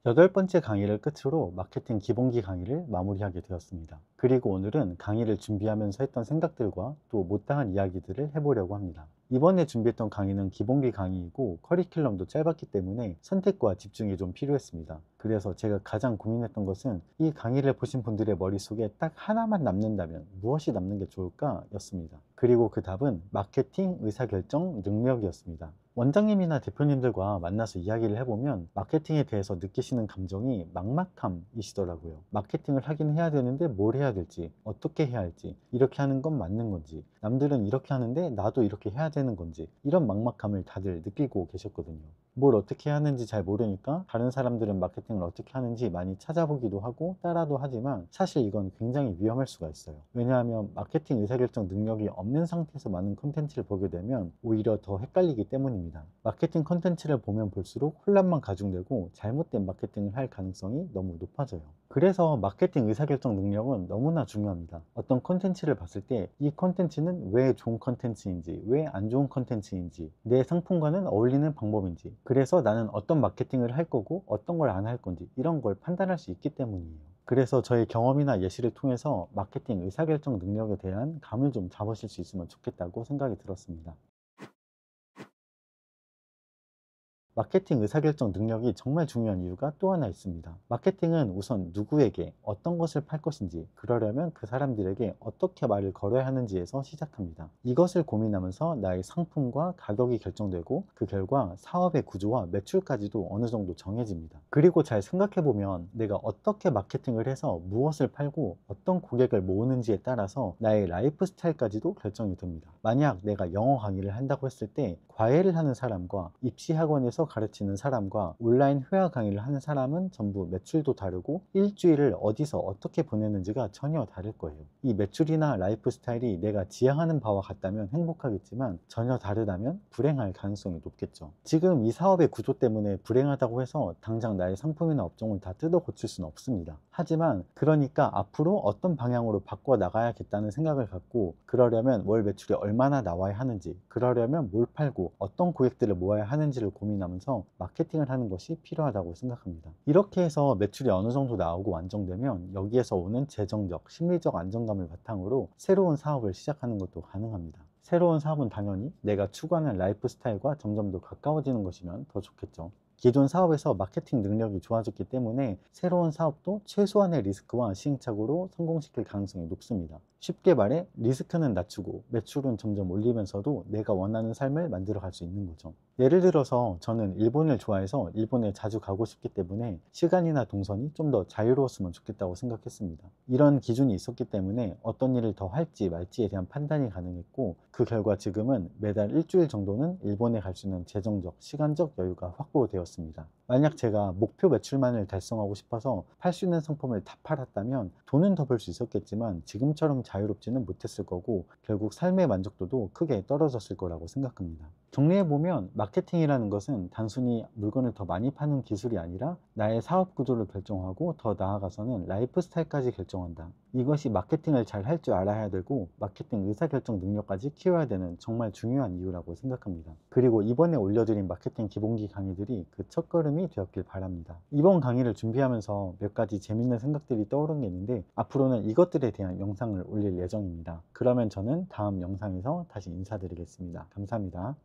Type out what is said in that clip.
8번째 강의를 끝으로 마케팅 기본기 강의를 마무리하게 되었습니다. 그리고 오늘은 강의를 준비하면서 했던 생각들과 또 못다한 이야기들을 해보려고 합니다. 이번에 준비했던 강의는 기본기 강의이고 커리큘럼도 짧았기 때문에 선택과 집중이 좀 필요했습니다. 그래서 제가 가장 고민했던 것은 이 강의를 보신 분들의 머릿속에 딱 하나만 남는다면 무엇이 남는 게 좋을까 였습니다. 그리고 그 답은 마케팅 의사결정 능력이었습니다. 원장님이나 대표님들과 만나서 이야기를 해보면 마케팅에 대해서 느끼시는 감정이 막막함이시더라고요. 마케팅을 하긴 해야 되는데 뭘 해야 될지, 어떻게 해야 할지, 이렇게 하는 건 맞는 건지, 남들은 이렇게 하는데 나도 이렇게 해야 되는 건지, 이런 막막함을 다들 느끼고 계셨거든요. 뭘 어떻게 해야 하는지 잘 모르니까 다른 사람들은 마케팅을 어떻게 하는지 많이 찾아보기도 하고 따라도 하지만 사실 이건 굉장히 위험할 수가 있어요. 왜냐하면 마케팅 의사결정 능력이 없는 상태에서 많은 콘텐츠를 보게 되면 오히려 더 헷갈리기 때문입니다. 마케팅 콘텐츠를 보면 볼수록 혼란만 가중되고 잘못된 마케팅을 할 가능성이 너무 높아져요. 그래서 마케팅 의사결정 능력은 너무나 중요합니다. 어떤 콘텐츠를 봤을 때 이 콘텐츠는 왜 좋은 콘텐츠인지, 왜 안 좋은 콘텐츠인지, 내 상품과는 어울리는 방법인지, 그래서 나는 어떤 마케팅을 할 거고 어떤 걸 안 할 건지 이런 걸 판단할 수 있기 때문이에요. 그래서 저의 경험이나 예시를 통해서 마케팅 의사결정 능력에 대한 감을 좀 잡으실 수 있으면 좋겠다고 생각이 들었습니다. 마케팅 의사결정 능력이 정말 중요한 이유가 또 하나 있습니다. 마케팅은 우선 누구에게 어떤 것을 팔 것인지, 그러려면 그 사람들에게 어떻게 말을 걸어야 하는지에서 시작합니다. 이것을 고민하면서 나의 상품과 가격이 결정되고 그 결과 사업의 구조와 매출까지도 어느 정도 정해집니다. 그리고 잘 생각해보면 내가 어떻게 마케팅을 해서 무엇을 팔고 어떤 고객을 모으는지에 따라서 나의 라이프 스타일까지도 결정이 됩니다. 만약 내가 영어 강의를 한다고 했을 때 과외를 하는 사람과 입시학원에서 가르치는 사람과 온라인 회화 강의를 하는 사람은 전부 매출도 다르고 일주일을 어디서 어떻게 보내는지가 전혀 다를 거예요. 이 매출이나 라이프 스타일이 내가 지향하는 바와 같다면 행복하겠지만 전혀 다르다면 불행할 가능성이 높겠죠. 지금 이 사업의 구조 때문에 불행하다고 해서 당장 나의 상품이나 업종을 다 뜯어 고칠 수는 없습니다. 하지만 그러니까 앞으로 어떤 방향으로 바꿔 나가야겠다는 생각을 갖고, 그러려면 월 매출이 얼마나 나와야 하는지, 그러려면 뭘 팔고 어떤 고객들을 모아야 하는지를 고민하면서 마케팅을 하는 것이 필요하다고 생각합니다. 이렇게 해서 매출이 어느 정도 나오고 안정되면 여기에서 오는 재정적, 심리적 안정감을 바탕으로 새로운 사업을 시작하는 것도 가능합니다. 새로운 사업은 당연히 내가 추구하는 라이프 스타일과 점점 더 가까워지는 것이면 더 좋겠죠. 기존 사업에서 마케팅 능력이 좋아졌기 때문에 새로운 사업도 최소한의 리스크와 시행착오로 성공시킬 가능성이 높습니다. 쉽게 말해 리스크는 낮추고 매출은 점점 올리면서도 내가 원하는 삶을 만들어 갈 수 있는 거죠. 예를 들어서 저는 일본을 좋아해서 일본에 자주 가고 싶기 때문에 시간이나 동선이 좀 더 자유로웠으면 좋겠다고 생각했습니다. 이런 기준이 있었기 때문에 어떤 일을 더 할지 말지에 대한 판단이 가능했고, 그 결과 지금은 매달 일주일 정도는 일본에 갈 수 있는 재정적, 시간적 여유가 확보되었습니다. 만약 제가 목표 매출만을 달성하고 싶어서 팔 수 있는 상품을 다 팔았다면 돈은 더 벌 수 있었겠지만 지금처럼 자유롭지는 못했을 거고, 결국 삶의 만족도도 크게 떨어졌을 거라고 생각합니다. 정리해보면 마케팅이라는 것은 단순히 물건을 더 많이 파는 기술이 아니라 나의 사업 구조를 결정하고 더 나아가서는 라이프 스타일까지 결정한다. 이것이 마케팅을 잘 할 줄 알아야 되고 마케팅 의사결정 능력까지 키워야 되는 정말 중요한 이유라고 생각합니다. 그리고 이번에 올려드린 마케팅 기본기 강의들이 그 첫걸음이 되었길 바랍니다. 이번 강의를 준비하면서 몇 가지 재밌는 생각들이 떠오른 게 있는데 앞으로는 이것들에 대한 영상을 올릴 예정입니다. 그러면 저는 다음 영상에서 다시 인사드리겠습니다. 감사합니다.